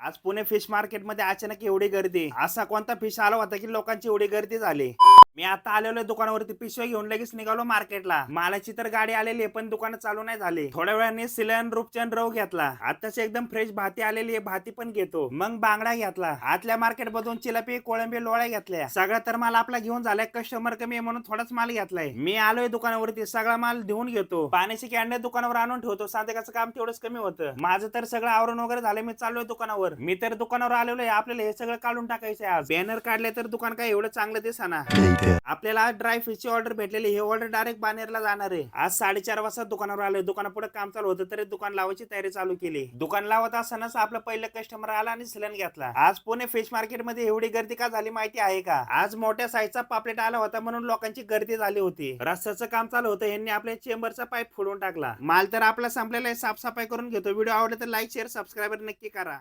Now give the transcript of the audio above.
आज Pune fish market मध्ये अचानक एवढी गर्दी, असा कोणता फिश आला होता की लोकांची एवढी गर्दी झाली? मी आता आलेलो दुकानावरती पिशव्या घेऊन लगेच निघालो मार्केटला. मालाची तर गाडी आलेली आहे पण दुकान चालू नाही झाली. थोड्या वेळाने सिलन रूपचंद रव घेतला. आताच एकदम फ्रेश भाती आलेली आहे, भाती पण घेतो. मग बांगडा घेतला. आतल्या मार्केट मधून चिलापी कोळंबी लोळ्या घेतल्या. सगळा तर माल आपला घेऊन झालाय, कस्टमर कमी आहे म्हणून थोडाच माल घेतलाय. मी आलोय दुकानावरती, सगळा माल देऊन घेतो. पाण्याची कॅन्डे दुकानावर आणून ठेवतो, संध्याकाळचं काम तेवढंच कमी होतं. माझं तर सगळं आवरण वगैरे झालं, मी चाललोय दुकानावर. मी तर दुकानावर आलेलो आहे, आपल्याला हे सगळं काढून टाकायचंय. आज बॅनर काढले तर दुकान काय एवढं चांगलं दिसना. आपल्याला आज ड्राय फिश ची ऑर्डर भेटलेली, हे ऑर्डर डायरेक्ट बानेरला जाणार आहे. आज 4:30 वाजता दुकानावर आलोय. दुकानापुढे काम चालू होतं तरी दुकान लावायची तयारी चालू केली. दुकान लावत असतानाच आपलं पहिलं कस्टमर आला आणि सिलन घेतला. आज पुणे फिश मार्केट मध्ये एवढी गर्दी का झाली माहिती आहे का? आज मोठ्या साईजचा पापलेट आला होता म्हणून लोकांची गर्दी झाली होती. रस्त्याचं काम चालू होतं, यांनी आपल्या चेंबरचा पाईप फोडून टाकला. माल तर आपला संपलेला आहे, साफसफाई करून घेतो. व्हिडिओ आवडला तर लाईक शेअर सबस्क्राईब नक्की करा.